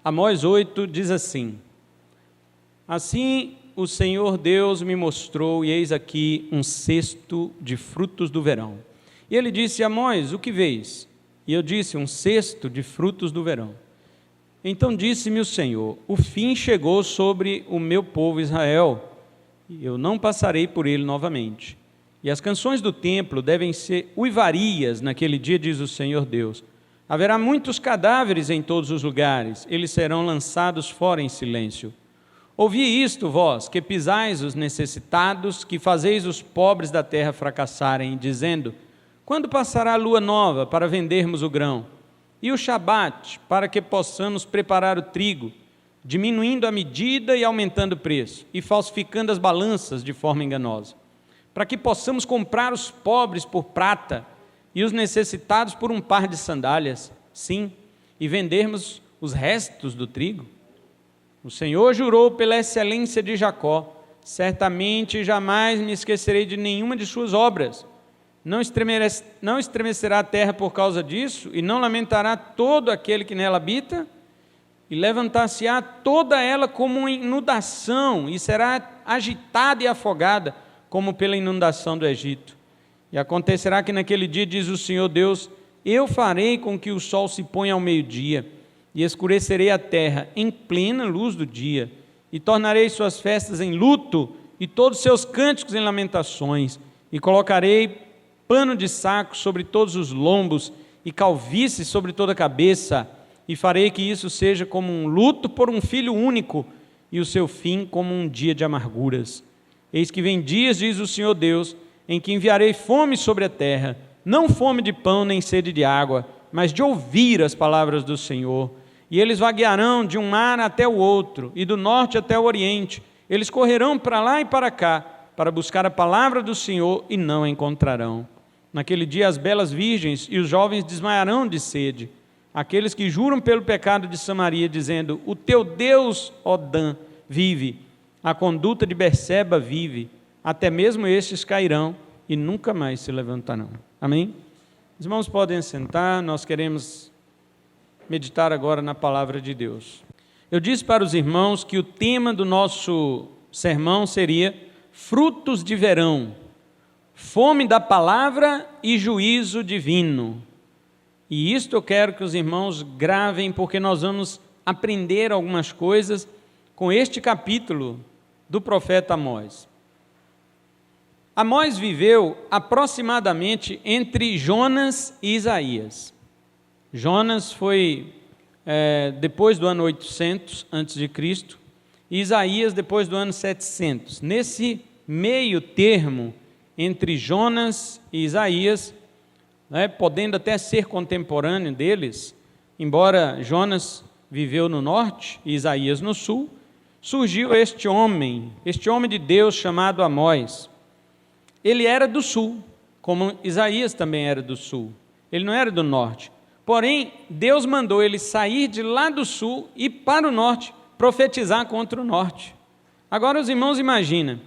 Amós 8 diz assim: assim o Senhor Deus me mostrou, e eis aqui um cesto de frutos do verão. E ele disse: Amós, o que vês? E eu disse: um cesto de frutos do verão. Então disse-me o Senhor: o fim chegou sobre o meu povo Israel, e eu não passarei por ele novamente. E as canções do templo devem ser uivarias naquele dia, diz o Senhor Deus. Haverá muitos cadáveres em todos os lugares, eles serão lançados fora em silêncio. Ouvi isto, vós, que pisais os necessitados, que fazeis os pobres da terra fracassarem, dizendo: quando passará a lua nova para vendermos o grão? E o Shabat, para que possamos preparar o trigo, diminuindo a medida e aumentando o preço, e falsificando as balanças de forma enganosa, para que possamos comprar os pobres por prata, e os necessitados por um par de sandálias, sim, e vendermos os restos do trigo? O Senhor jurou pela excelência de Jacó: certamente jamais me esquecerei de nenhuma de suas obras. Não estremecerá a terra por causa disso, e não lamentará todo aquele que nela habita? E levantar-se-á toda ela como uma inundação, e será agitada e afogada, como pela inundação do Egito. E acontecerá que naquele dia, diz o Senhor Deus, eu farei com que o sol se ponha ao meio-dia, e escurecerei a terra em plena luz do dia, e tornarei suas festas em luto, e todos seus cânticos em lamentações, e colocarei pano de saco sobre todos os lombos, e calvície sobre toda a cabeça, e farei que isso seja como um luto por um filho único, e o seu fim como um dia de amarguras. Eis que vem dias, diz o Senhor Deus, em que enviarei fome sobre a terra, não fome de pão nem sede de água, mas de ouvir as palavras do Senhor. E eles vaguearão de um mar até o outro, e do norte até o oriente. Eles correrão para lá e para cá, para buscar a palavra do Senhor, e não a encontrarão. Naquele dia as belas virgens e os jovens desmaiarão de sede. Aqueles que juram pelo pecado de Samaria, dizendo: o teu Deus, ó Dan, vive, a conduta de Berseba vive. Até mesmo estes cairão e nunca mais se levantarão. Amém? Os irmãos podem sentar, nós queremos meditar agora na palavra de Deus. Eu disse para os irmãos que o tema do nosso sermão seria frutos de verão, fome da palavra e juízo divino. E isto eu quero que os irmãos gravem, porque nós vamos aprender algumas coisas com este capítulo do profeta Amós. Amós viveu aproximadamente entre Jonas e Isaías. Jonas foi depois do ano 800 a.C., e Isaías depois do ano 700. Nesse meio termo entre Jonas e Isaías, podendo até ser contemporâneo deles, embora Jonas viveu no norte e Isaías no sul, surgiu este homem de Deus chamado Amós. Ele era do sul, como Isaías também era do sul. Ele não era do norte. Porém, Deus mandou ele sair de lá do sul e para o norte, profetizar contra o norte. Agora os irmãos imaginam,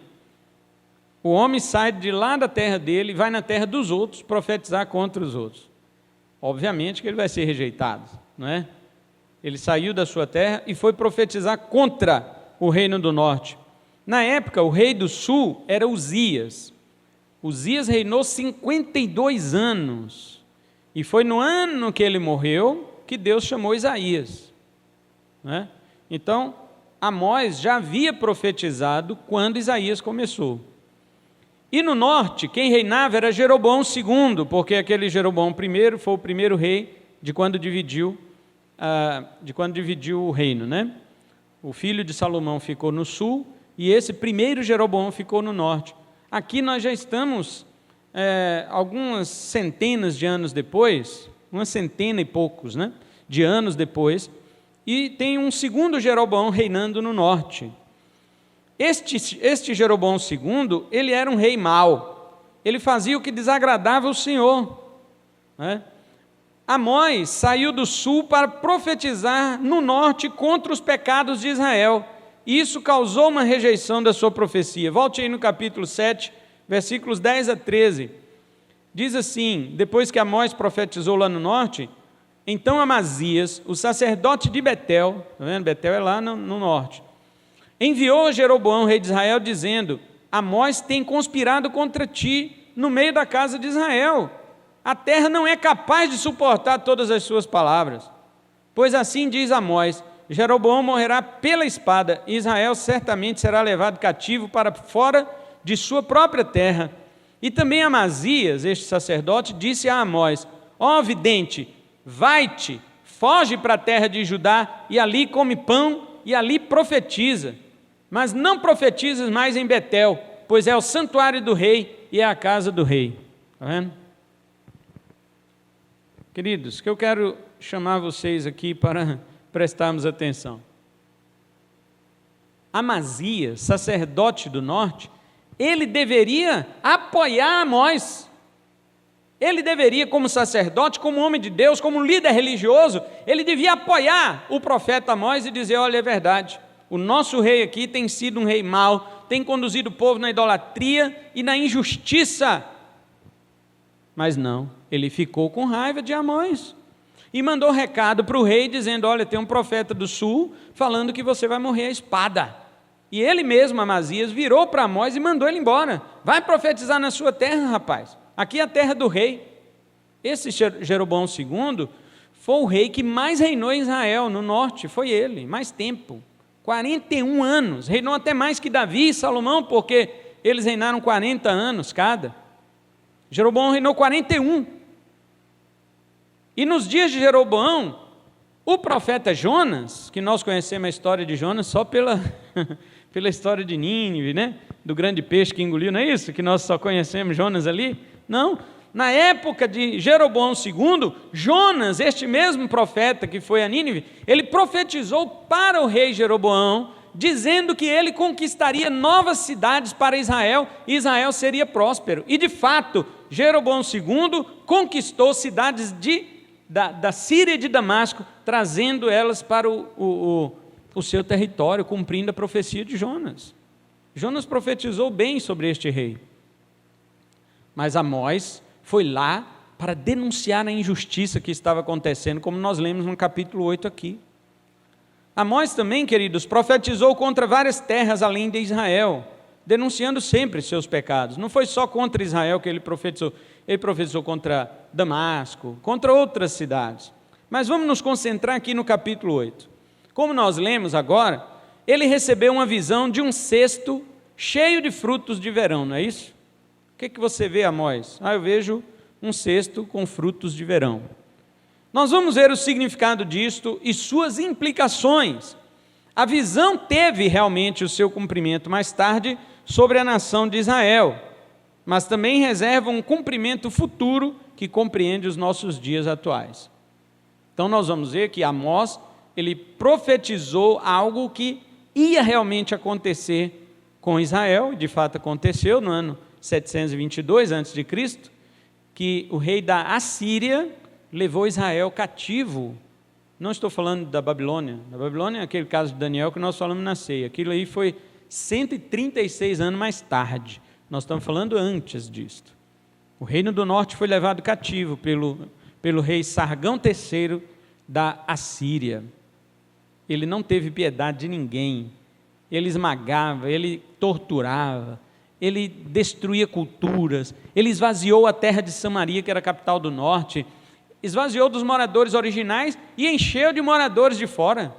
o homem sai de lá da terra dele e vai na terra dos outros profetizar contra os outros. Obviamente que ele vai ser rejeitado, não é? Ele saiu da sua terra e foi profetizar contra o reino do norte. Na época, o rei do sul era Uzias. Uzias reinou 52 anos, e foi no ano que ele morreu que Deus chamou Isaías, não é? Então, Amós já havia profetizado quando Isaías começou. E no norte, quem reinava era Jeroboão II, porque aquele Jeroboão I foi o primeiro rei de quando dividiu o reino, né? O filho de Salomão ficou no sul, e esse primeiro Jeroboão ficou no norte. Aqui nós já estamos algumas centenas de anos depois, uma centena e poucos, né, de anos depois, e tem um segundo Jeroboão reinando no norte. Este Jeroboão II, ele era um rei mau, ele fazia o que desagradava o Senhor, né? Amós saiu do sul para profetizar no norte contra os pecados de Israel. Isso causou uma rejeição da sua profecia. Volte aí no capítulo 7, versículos 10 a 13. Diz assim: depois que Amós profetizou lá no norte, Então Amazias, o sacerdote de Betel, está vendo? Betel é lá no norte, enviou a Jeroboão, rei de Israel, dizendo: Amós tem conspirado contra ti no meio da casa de Israel. A terra não é capaz de suportar todas as suas palavras. Pois assim diz Amós: Jeroboão morrerá pela espada, e Israel certamente será levado cativo para fora de sua própria terra. E também Amazias, este sacerdote, disse a Amós: Ó vidente, vai-te, foge para a terra de Judá, e ali come pão, e ali profetiza. Mas não profetizes mais em Betel, pois é o santuário do rei e é a casa do rei. Está vendo? Queridos, que eu quero chamar vocês aqui para prestarmos atenção. Amazias, sacerdote do norte, ele deveria apoiar Amós. Ele deveria, como sacerdote, como homem de Deus, como líder religioso, ele devia apoiar o profeta Amós e dizer: olha, é verdade, o nosso rei aqui tem sido um rei mau, tem conduzido o povo na idolatria e na injustiça. Mas não, ele ficou com raiva de Amós e mandou recado para o rei dizendo: olha, tem um profeta do sul falando que você vai morrer à espada. E ele mesmo, Amazias, virou para Amós e mandou ele embora. Vai profetizar na sua terra, rapaz. Aqui é a terra do rei. Esse Jeroboão II foi o rei que mais reinou em Israel, no norte, foi ele, mais tempo. 41 anos, reinou até mais que Davi e Salomão, porque eles reinaram 40 anos cada. Jeroboão reinou 41. E nos dias de Jeroboão, o profeta Jonas, que nós conhecemos a história de Jonas só pela história de Nínive, né? Do grande peixe que engoliu, não é isso? Que nós só conhecemos Jonas ali? Não, na época de Jeroboão II, Jonas, este mesmo profeta que foi a Nínive, ele profetizou para o rei Jeroboão, dizendo que ele conquistaria novas cidades para Israel, e Israel seria próspero. E de fato, Jeroboão II conquistou cidades da Síria e de Damasco, trazendo elas para o seu território, cumprindo a profecia de Jonas. Jonas profetizou bem sobre este rei. Mas Amós foi lá para denunciar a injustiça que estava acontecendo, como nós lemos no capítulo 8 aqui. Amós também, queridos, profetizou contra várias terras além de Israel, denunciando sempre seus pecados. Não foi só contra Israel que ele profetizou contra Damasco, contra outras cidades. Mas vamos nos concentrar aqui no capítulo 8. Como nós lemos agora, ele recebeu uma visão de um cesto cheio de frutos de verão, não é isso? O que você vê, Amós? Eu vejo um cesto com frutos de verão. Nós vamos ver o significado disto e suas implicações. A visão teve realmente o seu cumprimento mais tarde sobre a nação de Israel, mas também reserva um cumprimento futuro que compreende os nossos dias atuais. Então nós vamos ver que Amós, ele profetizou algo que ia realmente acontecer com Israel, e de fato aconteceu no ano 722 a.C., que o rei da Assíria levou Israel cativo. Não estou falando da Babilônia. Da Babilônia é aquele caso de Daniel que nós falamos na ceia. Aquilo aí foi 136 anos mais tarde. Nós estamos falando antes disto. O reino do norte foi levado cativo pelo rei Sargão III da Assíria. Ele não teve piedade de ninguém. Ele esmagava, ele torturava, ele destruía culturas, ele esvaziou a terra de Samaria, que era a capital do norte, esvaziou dos moradores originais e encheu de moradores de fora.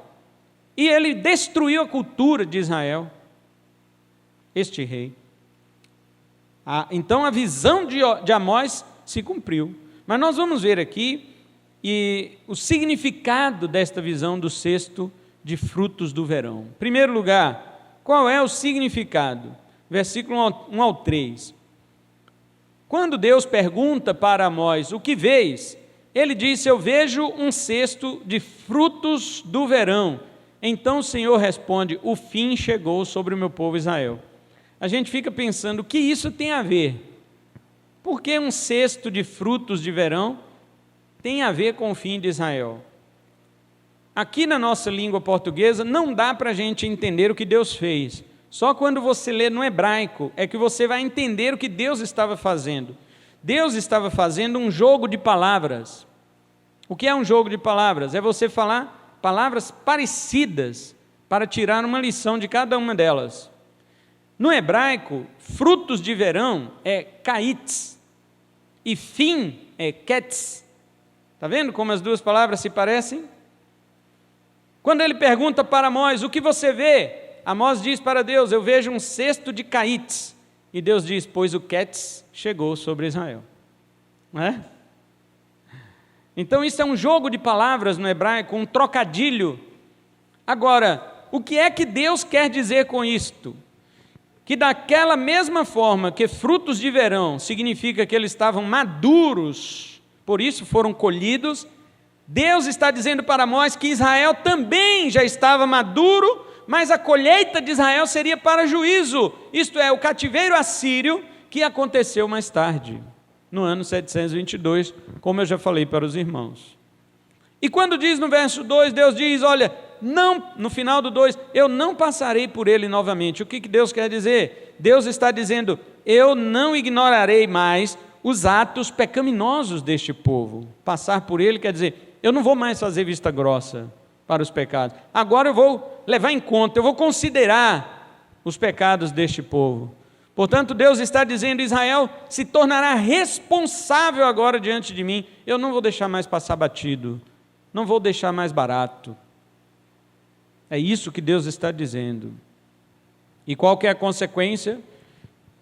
E ele destruiu a cultura de Israel, este rei. Então a visão de Amós se cumpriu. Mas nós vamos ver aqui o significado desta visão do cesto de frutos do verão. Em primeiro lugar, qual é o significado? Versículo 1 ao 3. Quando Deus pergunta para Amós: o que vês? Ele disse: eu vejo um cesto de frutos do verão. Então o Senhor responde: o fim chegou sobre o meu povo Israel. A gente fica pensando, o que isso tem a ver? Por que um cesto de frutos de verão tem a ver com o fim de Israel? Aqui na nossa língua portuguesa não dá para a gente entender o que Deus fez. Só quando você lê no hebraico é que você vai entender o que Deus estava fazendo. Deus estava fazendo um jogo de palavras. O que é um jogo de palavras? É você falar palavras parecidas para tirar uma lição de cada uma delas. No hebraico, frutos de verão é kaitz e fim é ketz. Está vendo como as duas palavras se parecem? Quando ele pergunta para Amós, o que você vê? Amós diz para Deus, eu vejo um cesto de kaitz. E Deus diz, pois o ketz chegou sobre Israel. Não é? Então isso é um jogo de palavras no hebraico, um trocadilho. Agora, o que é que Deus quer dizer com isto? Que daquela mesma forma que frutos de verão significa que eles estavam maduros, por isso foram colhidos, Deus está dizendo para Amós que Israel também já estava maduro, mas a colheita de Israel seria para juízo, isto é, o cativeiro assírio que aconteceu mais tarde, no ano 722, como eu já falei para os irmãos. E quando diz no verso 2, Deus diz, olha, não, no final do 2, eu não passarei por ele novamente. O que Deus quer dizer? Deus está dizendo, eu não ignorarei mais os atos pecaminosos deste povo. Passar por ele quer dizer, eu não vou mais fazer vista grossa para os pecados. Agora eu vou levar em conta, eu vou considerar os pecados deste povo. Portanto, Deus está dizendo, Israel se tornará responsável agora diante de mim. Eu não vou deixar mais passar batido, não vou deixar mais barato. É isso que Deus está dizendo. E qual que é a consequência?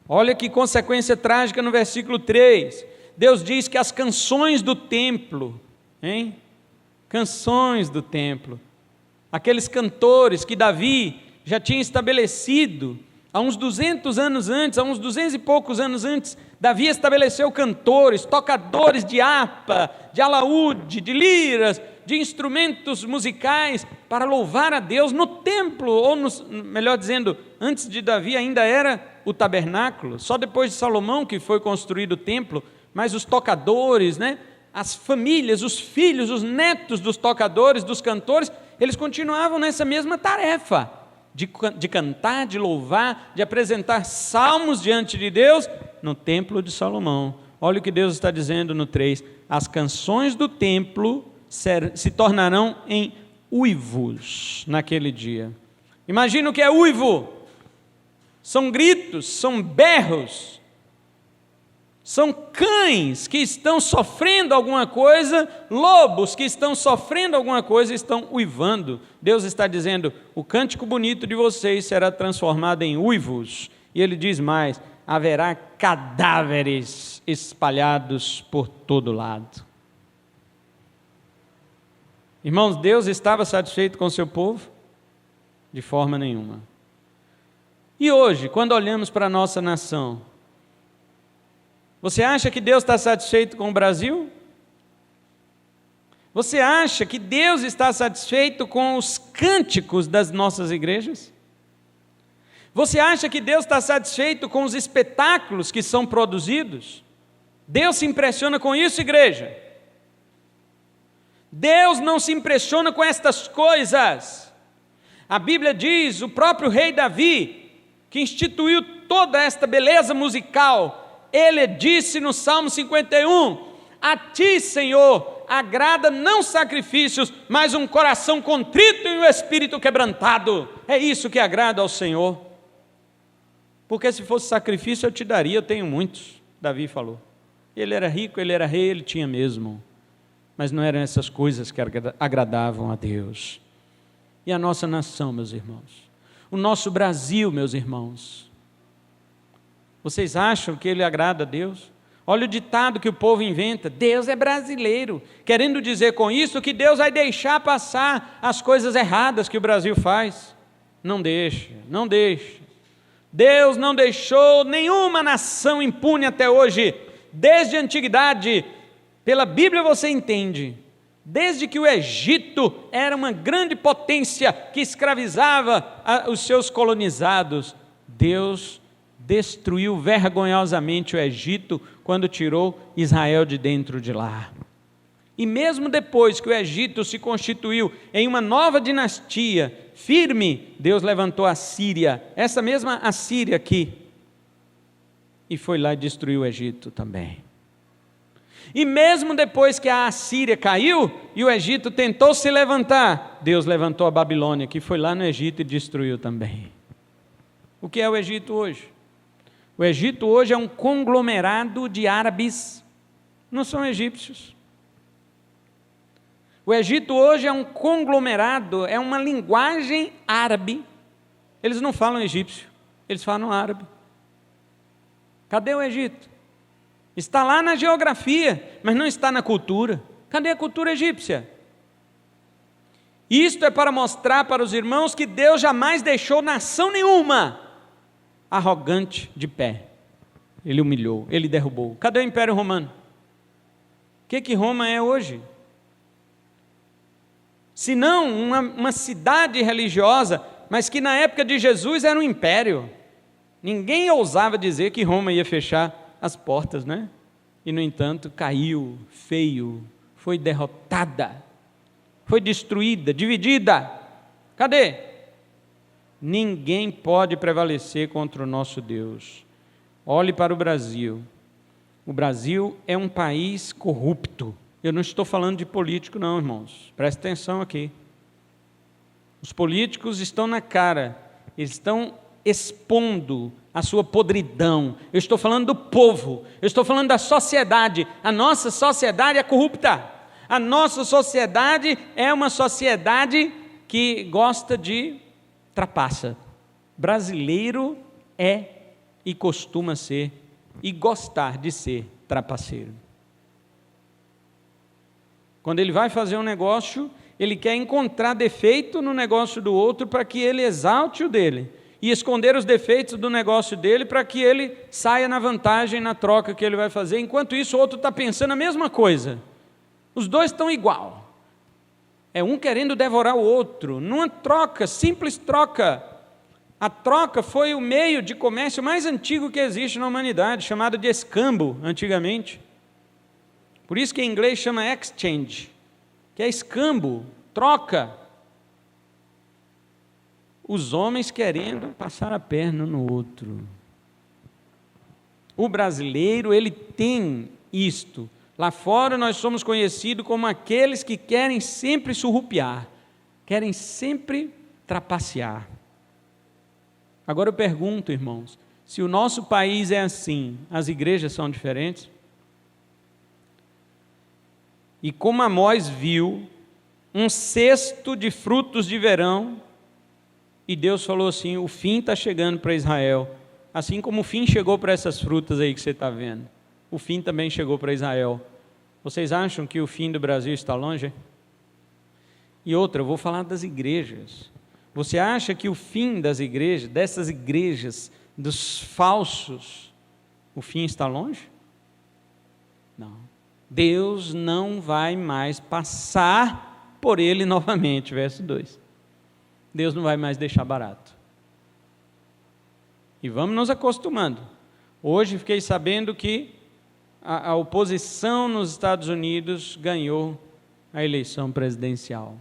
Olha que consequência trágica no versículo 3. Deus diz que as canções do templo, canções do templo, aqueles cantores que Davi já tinha estabelecido, há uns 200 anos antes, há uns 200 e poucos anos antes, Davi estabeleceu cantores, tocadores de harpa, de alaúde, de liras, de instrumentos musicais para louvar a Deus no templo, ou melhor dizendo, antes de Davi ainda era o tabernáculo, só depois de Salomão que foi construído o templo, mas os tocadores, as famílias, os filhos, os netos dos tocadores, dos cantores, eles continuavam nessa mesma tarefa, de cantar, de louvar, de apresentar salmos diante de Deus no templo de Salomão. Olha o que Deus está dizendo no 3, as canções do templo se tornarão em uivos naquele dia. Imagina o que é uivo, são gritos, são berros, são cães que estão sofrendo alguma coisa, lobos que estão sofrendo alguma coisa e estão uivando. Deus está dizendo, o cântico bonito de vocês será transformado em uivos, e ele diz mais, haverá cadáveres espalhados por todo lado. Irmãos, Deus estava satisfeito com o seu povo? De forma nenhuma. E hoje, quando olhamos para a nossa nação, você acha que Deus está satisfeito com o Brasil? Você acha que Deus está satisfeito com os cânticos das nossas igrejas? Você acha que Deus está satisfeito com os espetáculos que são produzidos? Deus se impressiona com isso, igreja? Deus não se impressiona com estas coisas. A Bíblia diz, o próprio rei Davi, que instituiu toda esta beleza musical, ele disse no Salmo 51, a ti, Senhor, agrada não sacrifícios, mas um coração contrito e um espírito quebrantado. É isso que agrada ao Senhor. Porque se fosse sacrifício eu te daria, eu tenho muitos, Davi falou. Ele era rico, ele era rei, ele tinha mesmo. Mas não eram essas coisas que agradavam a Deus. E a nossa nação, meus irmãos, o nosso Brasil, meus irmãos, vocês acham que ele agrada a Deus? Olha o ditado que o povo inventa, Deus é brasileiro, querendo dizer com isso que Deus vai deixar passar as coisas erradas que o Brasil faz. Não deixa, não deixa. Deus não deixou nenhuma nação impune até hoje, desde a antiguidade. Pela Bíblia você entende, desde que o Egito era uma grande potência que escravizava os seus colonizados, Deus destruiu vergonhosamente o Egito quando tirou Israel de dentro de lá. E mesmo depois que o Egito se constituiu em uma nova dinastia firme, Deus levantou a Síria, essa mesma Assíria aqui, e foi lá e destruiu o Egito também. E mesmo depois que a Assíria caiu e o Egito tentou se levantar, Deus levantou a Babilônia, que foi lá no Egito e destruiu também. O que é o Egito hoje? O Egito hoje é um conglomerado de árabes, não são egípcios. O Egito hoje é um conglomerado, é uma linguagem árabe. Eles não falam egípcio, eles falam árabe. Cadê o Egito? Está lá na geografia, mas não está na cultura. Cadê a cultura egípcia? Isto é para mostrar para os irmãos que Deus jamais deixou nação nenhuma arrogante de pé. Ele humilhou, ele derrubou. Cadê o Império Romano? O que Roma é hoje? Se não uma cidade religiosa, mas que na época de Jesus era um império. Ninguém ousava dizer que Roma ia fechar as portas, né? E no entanto caiu feio, foi derrotada, foi destruída, dividida. Cadê? Ninguém pode prevalecer contra o nosso Deus. Olhe para o Brasil. O Brasil é um país corrupto. Eu não estou falando de político não, irmãos. Presta atenção aqui. Os políticos estão na cara, eles estão expondo a sua podridão. Eu estou falando do povo, eu estou falando da sociedade. A nossa sociedade é corrupta. A nossa sociedade é uma sociedade que gosta de trapaça. Brasileiro é e costuma ser e gostar de ser trapaceiro. Quando ele vai fazer um negócio, ele quer encontrar defeito no negócio do outro para que ele exalte o dele e esconder os defeitos do negócio dele para que ele saia na vantagem na troca que ele vai fazer. Enquanto isso, o outro está pensando a mesma coisa. Os dois estão igual. É um querendo devorar o outro, numa troca, simples troca. A troca foi o meio de comércio mais antigo que existe na humanidade, chamado de escambo, antigamente. Por isso que em inglês chama exchange, que é escambo, troca. Os homens querendo passar a perna no outro. O brasileiro, ele tem isto. Lá fora nós somos conhecidos como aqueles que querem sempre surrupiar, querem sempre trapacear. Agora eu pergunto, irmãos, se o nosso país é assim, as igrejas são diferentes? E como Amós viu um cesto de frutos de verão, e Deus falou assim, o fim está chegando para Israel, assim como o fim chegou para essas frutas aí que você está vendo, o fim também chegou para Israel. Vocês acham que o fim do Brasil está longe? E outra, eu vou falar das igrejas. Você acha que o fim das igrejas, dessas igrejas, dos falsos, o fim está longe? Não. Deus não vai mais passar por ele novamente, verso 2. Deus não vai mais deixar barato. E vamos nos acostumando. Hoje fiquei sabendo que a oposição nos Estados Unidos ganhou a eleição presidencial.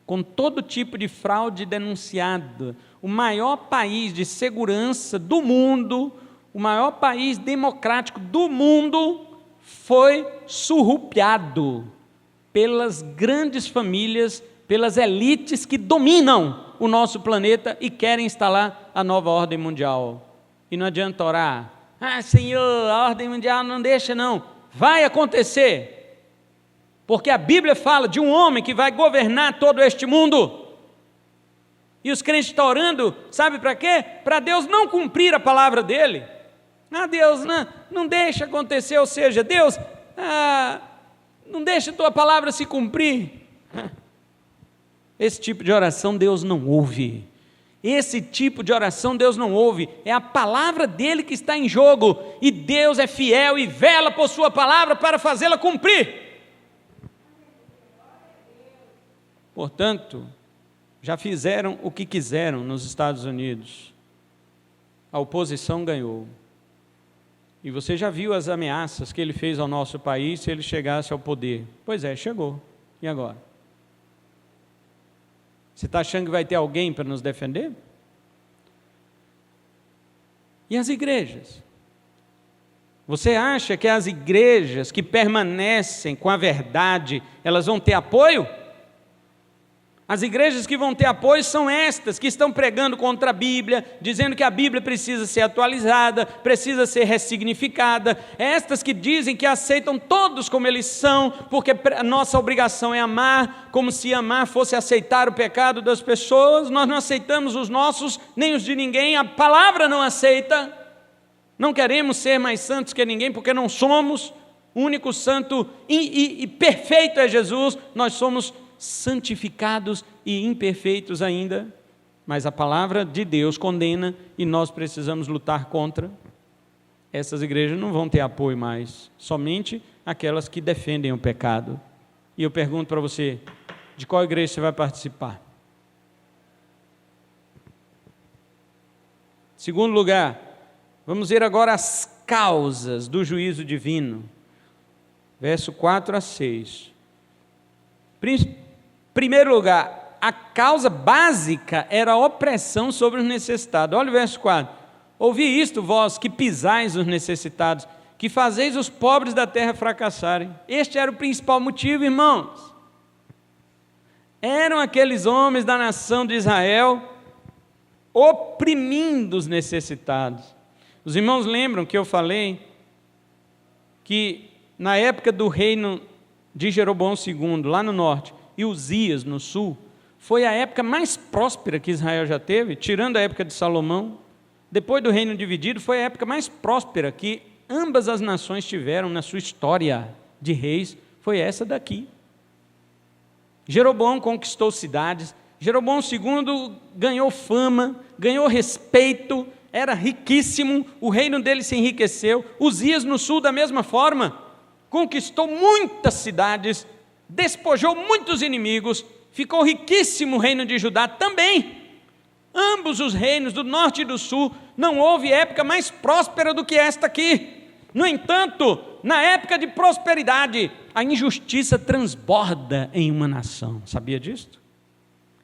Com todo tipo de fraude denunciada, o maior país de segurança do mundo, o maior país democrático do mundo, foi surrupiado pelas grandes famílias, pelas elites que dominam o nosso planeta e querem instalar a nova ordem mundial. E não adianta orar, Senhor, a ordem mundial não deixa não, vai acontecer, porque a Bíblia fala de um homem que vai governar todo este mundo, e os crentes estão orando, sabe para quê? Para Deus não cumprir a palavra dele. Deus, não deixa acontecer, ou seja, Deus, não deixa a tua palavra se cumprir. Esse tipo de oração Deus não ouve. Esse tipo de oração Deus não ouve. É a palavra dele que está em jogo, e Deus é fiel e vela por sua palavra para fazê-la cumprir. Portanto, já fizeram o que quiseram nos Estados Unidos. A oposição ganhou. E você já viu as ameaças que ele fez ao nosso país se ele chegasse ao poder? Pois é, chegou. E agora? Você está achando que vai ter alguém para nos defender? E as igrejas? Você acha que as igrejas que permanecem com a verdade, elas vão ter apoio? As igrejas que vão ter apoio são estas, que estão pregando contra a Bíblia, dizendo que a Bíblia precisa ser atualizada, precisa ser ressignificada. Estas que dizem que aceitam todos como eles são, porque a nossa obrigação é amar, como se amar fosse aceitar o pecado das pessoas. Nós não aceitamos os nossos, nem os de ninguém, a palavra não aceita. Não queremos ser mais santos que ninguém, porque não somos. O único santo e perfeito é Jesus. Nós somos santificados e imperfeitos ainda, mas a palavra de Deus condena e nós precisamos lutar contra. Essas igrejas não vão ter apoio mais, somente aquelas que defendem o pecado. E eu pergunto para você, de qual igreja você vai participar? Segundo lugar, vamos ver agora as causas do juízo divino. Verso 4 a 6. Primeiro lugar, a causa básica era a opressão sobre os necessitados. Olha o verso 4. Ouvi isto, vós que pisais os necessitados, que fazeis os pobres da terra fracassarem. Este era o principal motivo, irmãos. Eram aqueles homens da nação de Israel oprimindo os necessitados. Os irmãos lembram que eu falei que na época do reino de Jeroboão II, lá no norte, e Uzias no sul, foi a época mais próspera que Israel já teve, tirando a época de Salomão. Depois do reino dividido, foi a época mais próspera que ambas as nações tiveram na sua história de reis, foi essa daqui. Jeroboão conquistou cidades, Jeroboão II ganhou fama, ganhou respeito, era riquíssimo, o reino dele se enriqueceu. Uzias no sul da mesma forma, conquistou muitas cidades, despojou muitos inimigos, ficou riquíssimo o reino de Judá também. Ambos os reinos, do norte e do sul, não houve época mais próspera do que esta aqui. No entanto, na época de prosperidade, a injustiça transborda em uma nação. Sabia disso?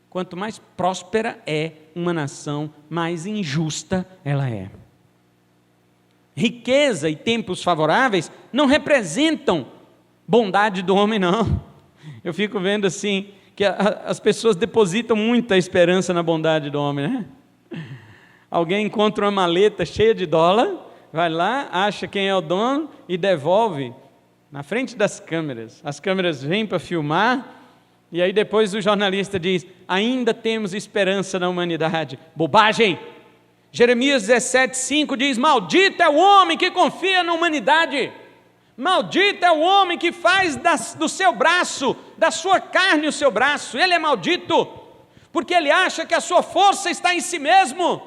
Quanto mais próspera é uma nação, mais injusta ela é. Riqueza e tempos favoráveis não representam bondade do homem, não. Eu fico vendo assim, que as pessoas depositam muita esperança na bondade do homem, né? Alguém encontra uma maleta cheia de dólar, vai lá, acha quem é o dono e devolve na frente das câmeras. As câmeras vêm para filmar e aí depois o jornalista diz: ainda temos esperança na humanidade. Bobagem! Jeremias 17:5 diz: maldito é o homem que confia na humanidade. Maldito é o homem que faz do seu braço, da sua carne o seu braço. Ele é maldito, porque ele acha que a sua força está em si mesmo.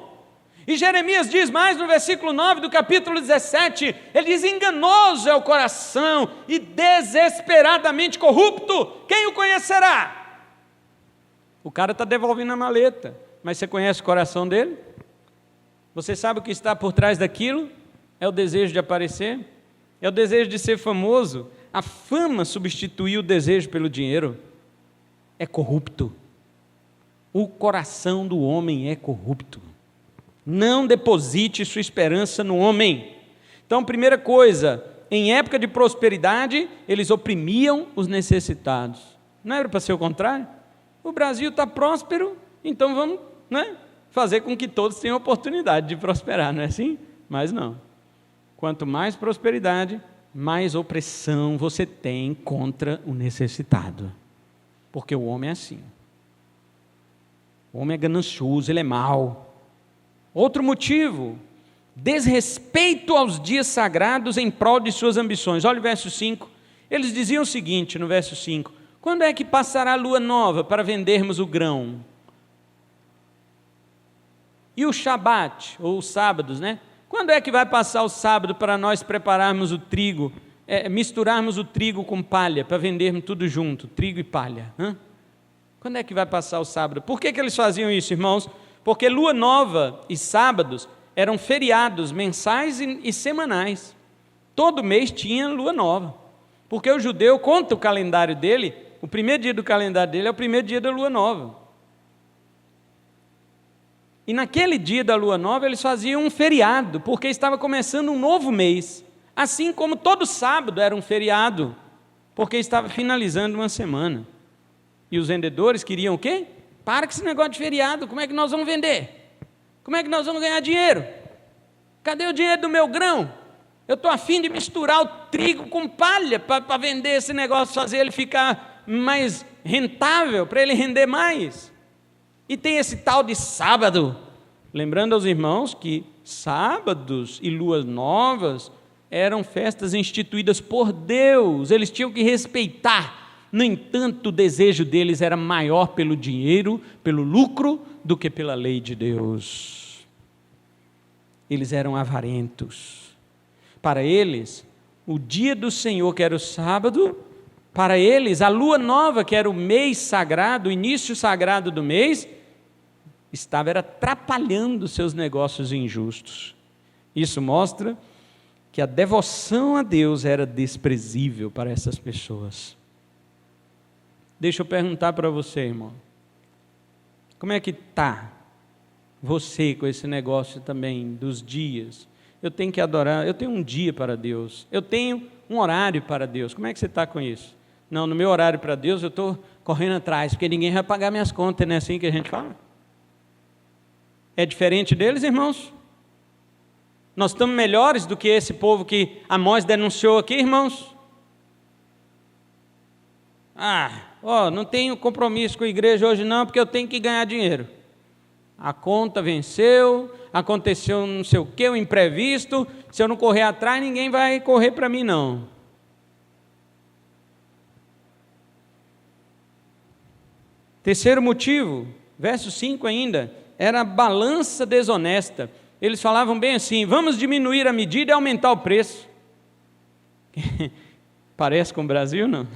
E Jeremias diz mais no versículo 9 do capítulo 17, ele diz: enganoso é o coração e desesperadamente corrupto, quem o conhecerá? O cara está devolvendo a maleta, mas você conhece o coração dele? Você sabe o que está por trás daquilo? É o desejo de aparecer? É o desejo de ser famoso? A fama substituiu o desejo pelo dinheiro. É corrupto. O coração do homem é corrupto. Não deposite sua esperança no homem. Então, primeira coisa, em época de prosperidade, eles oprimiam os necessitados. Não era para ser o contrário? O Brasil está próspero, então vamos, né, fazer com que todos tenham oportunidade de prosperar, não é assim? Mas não. Quanto mais prosperidade, mais opressão você tem contra o necessitado. Porque o homem é assim. O homem é ganancioso, ele é mau. Outro motivo, desrespeito aos dias sagrados em prol de suas ambições. Olha o verso 5. Eles diziam o seguinte no verso 5: quando é que passará a lua nova para vendermos o grão? E o Shabat, ou os sábados, né? Quando é que vai passar o sábado para nós prepararmos o trigo, misturarmos o trigo com palha, para vendermos tudo junto, trigo e palha? Quando é que vai passar o sábado? Por que eles faziam isso, irmãos? Porque lua nova e sábados eram feriados mensais e semanais. Todo mês tinha lua nova. Porque o judeu conta o calendário dele, o primeiro dia do calendário dele é o primeiro dia da lua nova. E naquele dia da lua nova eles faziam um feriado, porque estava começando um novo mês. Assim como todo sábado era um feriado, porque estava finalizando uma semana. E os vendedores queriam o quê? Para com esse negócio de feriado, como é que nós vamos vender? Como é que nós vamos ganhar dinheiro? Cadê o dinheiro do meu grão? Eu estou a fim de misturar o trigo com palha para vender esse negócio, fazer ele ficar mais rentável, para ele render mais. E tem esse tal de sábado. Lembrando aos irmãos que sábados e luas novas eram festas instituídas por Deus, eles tinham que respeitar. No entanto, o desejo deles era maior pelo dinheiro, pelo lucro, do que pela lei de Deus. Eles eram avarentos. Para eles, o dia do Senhor, que era o sábado, para eles, a lua nova, que era o mês sagrado, o início sagrado do mês, estava atrapalhando seus negócios injustos. Isso mostra que a devoção a Deus era desprezível para essas pessoas. Deixa eu perguntar para você, irmão. Como é que está você com esse negócio também dos dias? Eu tenho que adorar, eu tenho um dia para Deus, eu tenho um horário para Deus. Como é que você está com isso? Não, no meu horário para Deus eu estou correndo atrás, porque ninguém vai pagar minhas contas, não é assim que a gente fala? É diferente deles, irmãos? Nós estamos melhores do que esse povo que Amós denunciou aqui, irmãos? Não tenho compromisso com a igreja hoje não, porque eu tenho que ganhar dinheiro. A conta venceu, aconteceu não sei o que, o imprevisto, se eu não correr atrás, ninguém vai correr para mim não. Terceiro motivo, verso 5 ainda, era a balança desonesta. Eles falavam bem assim, vamos diminuir a medida e aumentar o preço. Parece com o Brasil, não?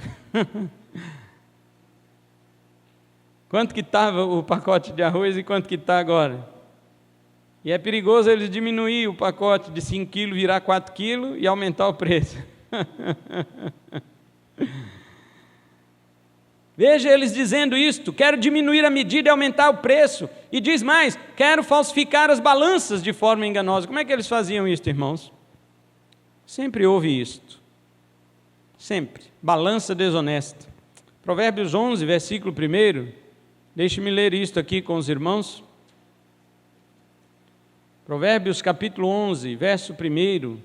Quanto que estava o pacote de arroz e quanto que está agora? E é perigoso eles diminuir o pacote de 5 quilos, virar 4 quilos e aumentar o preço. Veja eles dizendo isto, quero diminuir a medida e aumentar o preço. E diz mais, quero falsificar as balanças de forma enganosa. Como é que eles faziam isto, irmãos? Sempre houve isto. Sempre. Balança desonesta. Provérbios 11, versículo 1. Deixe-me ler isto aqui com os irmãos. Provérbios capítulo 11, verso 1.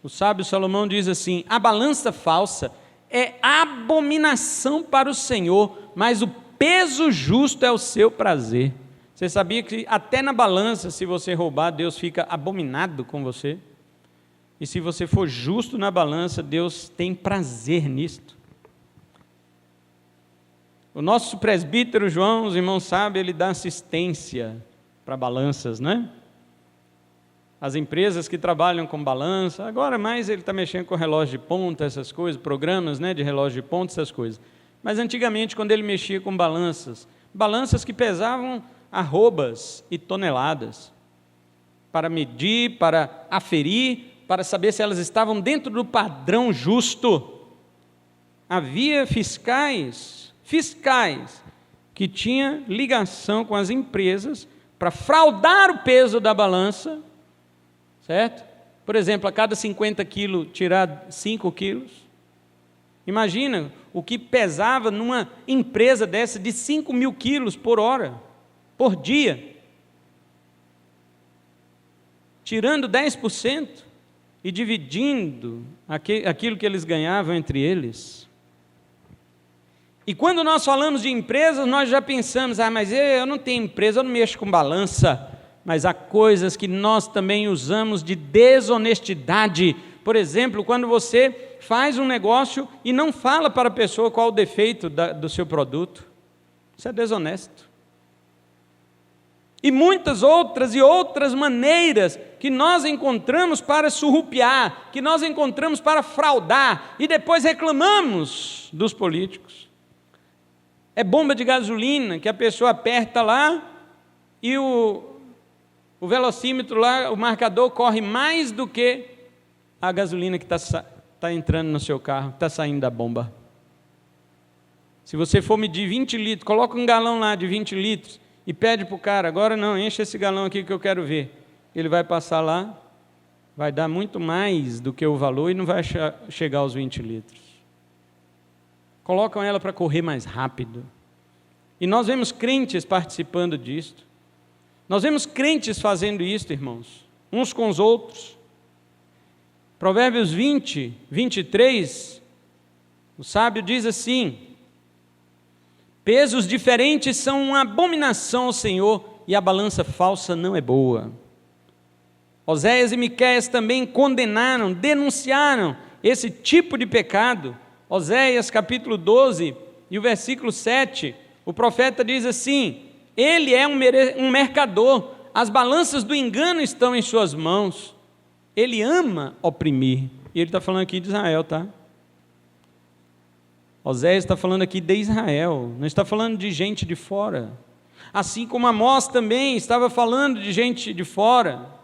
O sábio Salomão diz assim, a balança falsa é abominação para o Senhor, mas o peso justo é o seu prazer. Você sabia que até na balança, se você roubar, Deus fica abominado com você? E se você for justo na balança, Deus tem prazer nisto. O nosso presbítero João, os irmãos sabem, ele dá assistência para balanças, né? As empresas que trabalham com balança, agora mais ele está mexendo com relógio de ponta, essas coisas, programas, né, de relógio de ponta, essas coisas. Mas antigamente, quando ele mexia com balanças que pesavam arrobas e toneladas, para medir, para aferir, para saber se elas estavam dentro do padrão justo. Havia fiscais que tinham ligação com as empresas para fraudar o peso da balança, certo? Por exemplo, a cada 50 quilos tirar 5 quilos. Imagina o que pesava numa empresa dessa de 5.000 quilos por hora, por dia. Tirando 10% e dividindo aquilo que eles ganhavam entre eles. E quando nós falamos de empresas, nós já pensamos, mas eu não tenho empresa, eu não mexo com balança. Mas há coisas que nós também usamos de desonestidade. Por exemplo, quando você faz um negócio e não fala para a pessoa qual o defeito do seu produto. Isso é desonesto. E muitas outras maneiras que nós encontramos para surrupiar, que nós encontramos para fraudar, e depois reclamamos dos políticos. É bomba de gasolina que a pessoa aperta lá e o velocímetro lá, o marcador corre mais do que a gasolina que está entrando no seu carro, está saindo da bomba. Se você for medir 20 litros, coloca um galão lá de 20 litros e pede para o cara, agora não, enche esse galão aqui que eu quero ver. Ele vai passar lá vai dar muito mais do que o valor e não vai chegar aos 20 litros. Colocam ela para correr mais rápido. E nós vemos crentes participando disto. Nós vemos crentes fazendo isso, irmãos, uns com os outros. Provérbios 20, 23, o sábio diz assim: pesos diferentes são uma abominação ao Senhor, e a balança falsa não é boa. Oséias e Miqueias também condenaram, denunciaram esse tipo de pecado. Oséias capítulo 12 e o versículo 7, o profeta diz assim: ele é um mercador, as balanças do engano estão em suas mãos, ele ama oprimir. E ele está falando aqui de Israel, tá? Oséias está falando aqui de Israel, não está falando de gente de fora. Assim como Amós também estava falando de gente de fora.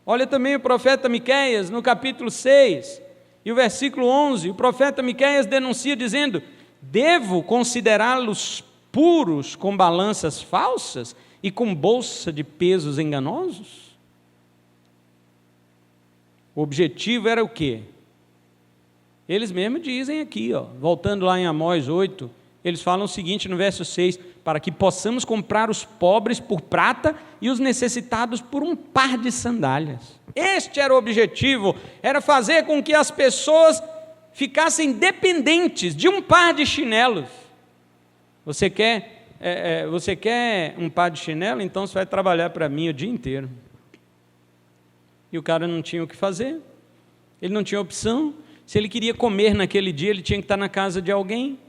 Olha também o profeta Miqueias, no capítulo 6, e o versículo 11, o profeta Miqueias denuncia dizendo: devo considerá-los puros com balanças falsas e com bolsa de pesos enganosos? O objetivo era o quê? Eles mesmos dizem aqui, voltando lá em Amós 8, eles falam o seguinte no verso 6, para que possamos comprar os pobres por prata e os necessitados por um par de sandálias. Este era o objetivo, era fazer com que as pessoas ficassem dependentes de um par de chinelos. Você quer um par de chinelo? Então você vai trabalhar para mim o dia inteiro. E o cara não tinha o que fazer, ele não tinha opção. Se ele queria comer naquele dia, ele tinha que estar na casa de alguém.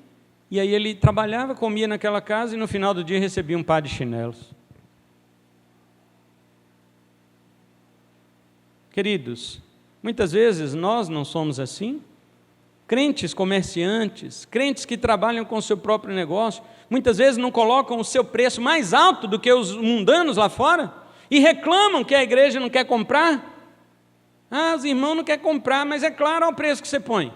E aí ele trabalhava, comia naquela casa e no final do dia recebia um par de chinelos. Queridos, muitas vezes nós não somos assim. Crentes comerciantes, crentes que trabalham com o seu próprio negócio, muitas vezes não colocam o seu preço mais alto do que os mundanos lá fora e reclamam que a igreja não quer comprar. Ah, os irmãos não querem comprar, mas é claro, olha o preço que você põe.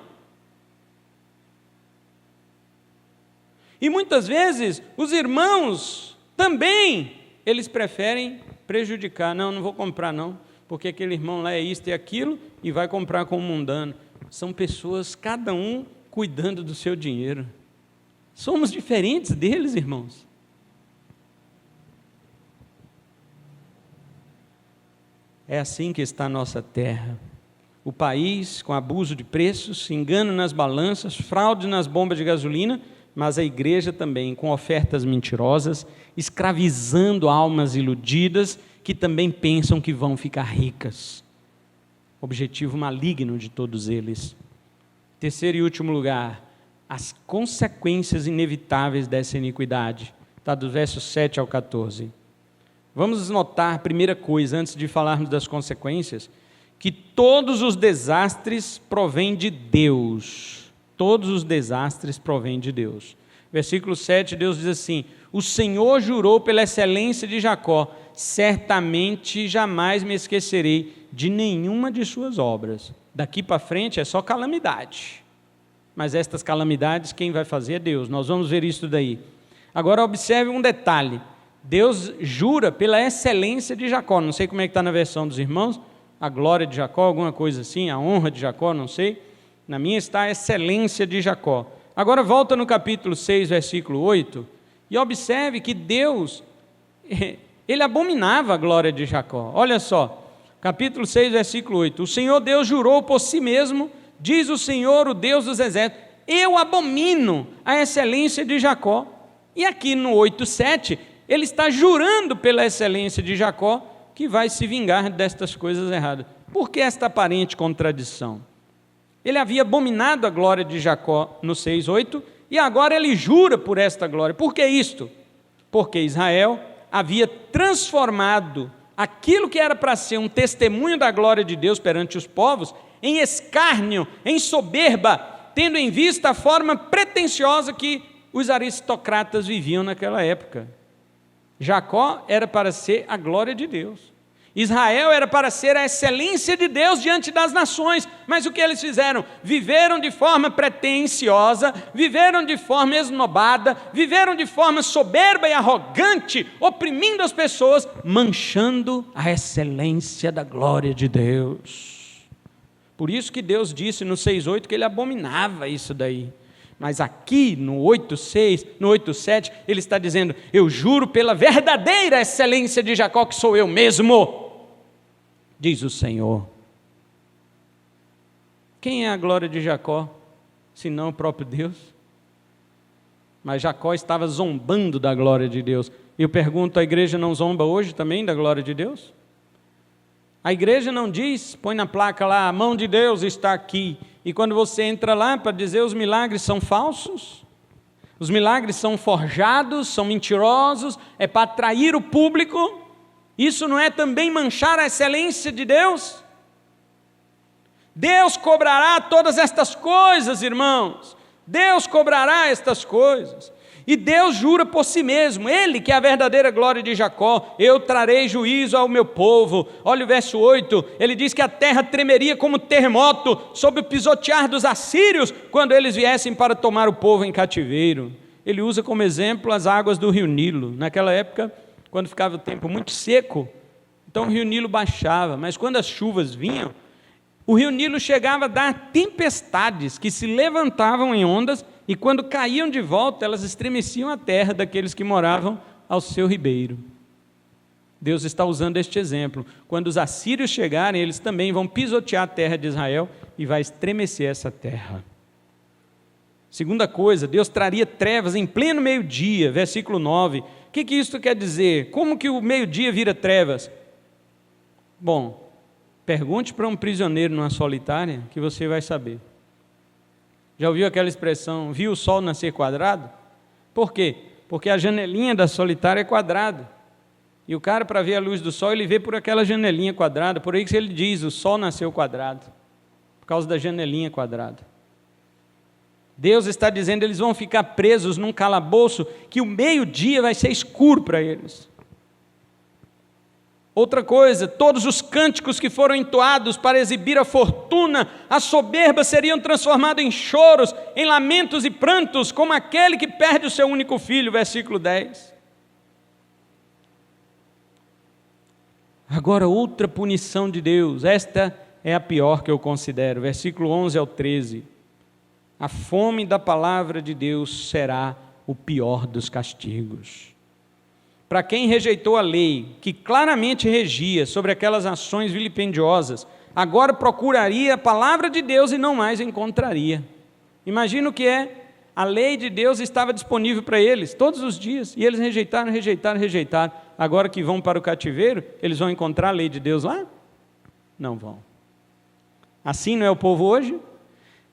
E muitas vezes os irmãos também, eles preferem prejudicar. Não vou comprar não, porque aquele irmão lá é isto e aquilo, e vai comprar com o mundano. São pessoas, cada um cuidando do seu dinheiro. Somos diferentes deles, irmãos. É assim que está a nossa terra. O país com abuso de preços, engano nas balanças, fraude nas bombas de gasolina, mas a igreja também com ofertas mentirosas, escravizando almas iludidas que também pensam que vão ficar ricas. Objetivo maligno de todos eles. Terceiro e último lugar, as consequências inevitáveis dessa iniquidade. Está do verso 7 ao 14. Vamos notar, primeira coisa, antes de falarmos das consequências, que todos os desastres provêm de Deus. Todos os desastres provêm de Deus. Versículo 7, Deus diz assim: o Senhor jurou pela excelência de Jacó, certamente jamais me esquecerei de nenhuma de suas obras. Daqui para frente é só calamidade. Mas estas calamidades quem vai fazer é Deus. Nós vamos ver isso daí. Agora observe um detalhe. Deus jura pela excelência de Jacó. Não sei como é que está na versão dos irmãos. A glória de Jacó, alguma coisa assim. A honra de Jacó, não sei. Na minha está a excelência de Jacó. Agora volta no capítulo 6, versículo 8. E observe que Deus, ele abominava a glória de Jacó. Olha só. Capítulo 6, versículo 8. O Senhor Deus jurou por si mesmo, diz o Senhor, o Deus dos exércitos: eu abomino a excelência de Jacó. E aqui no 8:7, ele está jurando pela excelência de Jacó que vai se vingar destas coisas erradas. Por que esta aparente contradição? Ele havia abominado a glória de Jacó no 6:8 e agora ele jura por esta glória. Por que isto? Porque Israel havia transformado aquilo que era para ser um testemunho da glória de Deus perante os povos em escárnio, em soberba, tendo em vista a forma pretensiosa que os aristocratas viviam naquela época. Jacó era para ser a glória de Deus. Israel era para ser a excelência de Deus diante das nações, mas o que eles fizeram? Viveram de forma pretensiosa, viveram de forma esnobada, viveram de forma soberba e arrogante, oprimindo as pessoas, manchando a excelência da glória de Deus. Por isso que Deus disse no 6:8 que ele abominava isso daí. Mas aqui no 8:6, no 8:7, ele está dizendo: eu juro pela verdadeira excelência de Jacó que sou eu mesmo, diz o Senhor. Quem é a glória de Jacó, senão o próprio Deus? Mas Jacó estava zombando da glória de Deus. E eu pergunto, a igreja não zomba hoje também da glória de Deus? A igreja não diz, põe na placa lá, a mão de Deus está aqui. E quando você entra lá para dizer os milagres são falsos, os milagres são forjados, são mentirosos, é para atrair o público, isso não é também manchar a excelência de Deus? Deus cobrará todas estas coisas, irmãos, Deus cobrará estas coisas. E Deus jura por si mesmo, Ele que é a verdadeira glória de Jacó: eu trarei juízo ao meu povo. Olha o verso 8, ele diz que a terra tremeria como terremoto sob o pisotear dos assírios, quando eles viessem para tomar o povo em cativeiro. Ele usa como exemplo as águas do rio Nilo. Naquela época, quando ficava o tempo muito seco, então o rio Nilo baixava, mas quando as chuvas vinham, o rio Nilo chegava a dar tempestades que se levantavam em ondas, e quando caíam de volta, elas estremeciam a terra daqueles que moravam ao seu ribeiro. Deus está usando este exemplo. Quando os assírios chegarem, eles também vão pisotear a terra de Israel e vai estremecer essa terra. Segunda coisa, Deus traria trevas em pleno meio-dia, versículo 9. O que isso quer dizer? Como que o meio-dia vira trevas? Bom, pergunte para um prisioneiro numa solitária que você vai saber. Já ouviu aquela expressão, viu o sol nascer quadrado? Por quê? Porque a janelinha da solitária é quadrada. E o cara, para ver a luz do sol, ele vê por aquela janelinha quadrada. Por aí que ele diz, o sol nasceu quadrado. Por causa da janelinha quadrada. Deus está dizendo, eles vão ficar presos num calabouço, que o meio-dia vai ser escuro para eles. Outra coisa, todos os cânticos que foram entoados para exibir a fortuna, a soberba, seriam transformados em choros, em lamentos e prantos, como aquele que perde o seu único filho, versículo 10. Agora, outra punição de Deus, esta é a pior que eu considero, versículo 11 ao 13. A fome da palavra de Deus será o pior dos castigos. Para quem rejeitou a lei, que claramente regia sobre aquelas ações vilipendiosas, agora procuraria a palavra de Deus e não mais encontraria. Imagina o que é, a lei de Deus estava disponível para eles, todos os dias, e eles rejeitaram. Agora que vão para o cativeiro, eles vão encontrar a lei de Deus lá? Não vão. Assim não é o povo hoje?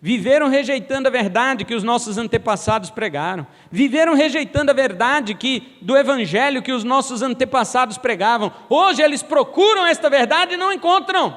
Viveram rejeitando a verdade que os nossos antepassados pregaram. Viveram rejeitando a verdade do evangelho que os nossos antepassados pregavam. Hoje eles procuram esta verdade e não encontram.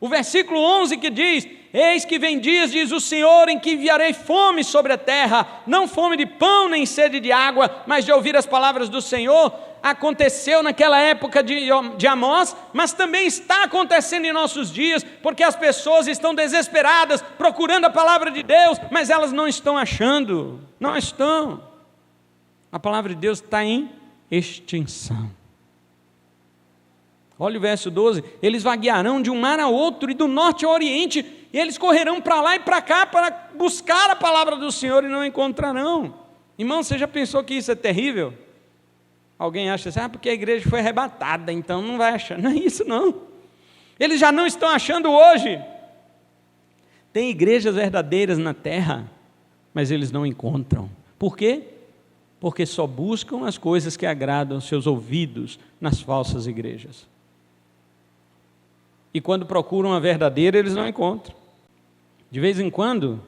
O versículo 11 que diz: eis que vem dias, diz o Senhor, em que enviarei fome sobre a terra, não fome de pão nem sede de água, mas de ouvir as palavras do Senhor. Aconteceu naquela época de Amós, mas também está acontecendo em nossos dias, porque as pessoas estão desesperadas, procurando a palavra de Deus, mas elas não estão achando, não estão. A palavra de Deus está em extinção. Olha o verso 12, eles vaguearão de um mar a outro, e do norte ao oriente, e eles correrão para lá e para cá, para buscar a palavra do Senhor, e não encontrarão. Irmão, você já pensou que isso é terrível? Alguém acha assim, porque a igreja foi arrebatada, então não vai achar. Não é isso não. Eles já não estão achando hoje. Tem igrejas verdadeiras na terra, mas eles não encontram. Por quê? Porque só buscam as coisas que agradam seus ouvidos nas falsas igrejas. E quando procuram a verdadeira, eles não encontram. De vez em quando,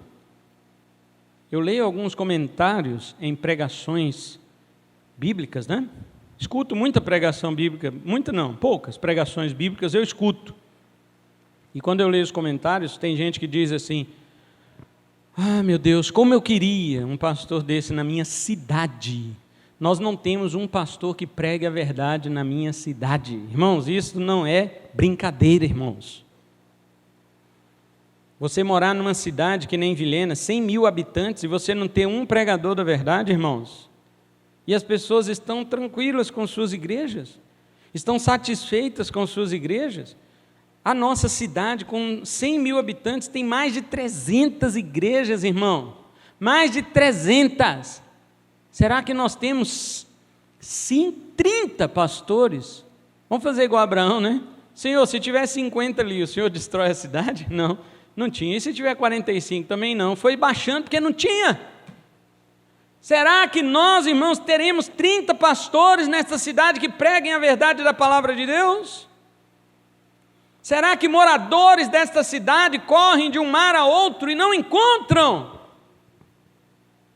eu leio alguns comentários em pregações bíblicas, né? Escuto muita pregação bíblica, muita não, poucas pregações bíblicas eu escuto. E quando eu leio os comentários, tem gente que diz assim: ah, meu Deus, como eu queria um pastor desse na minha cidade, Nós não temos um pastor que pregue a verdade na minha cidade. Irmãos, isso não é brincadeira, irmãos. Você morar numa cidade que nem Vilhena, 100 mil habitantes, e você não ter um pregador da verdade, irmãos. E as pessoas estão tranquilas com suas igrejas, estão satisfeitas com suas igrejas. A nossa cidade, com 100 mil habitantes, tem mais de 300 igrejas, irmão. Mais de 300. Será que nós temos, sim, 30 pastores? Vamos fazer igual a Abraão, né? Senhor, se tiver 50 ali, o Senhor destrói a cidade? Não, não tinha. E se tiver 45? Também não. Foi baixando porque não tinha. Será que nós, irmãos, teremos 30 pastores nesta cidade que preguem a verdade da palavra de Deus? Será que moradores desta cidade correm de um mar a outro e não encontram?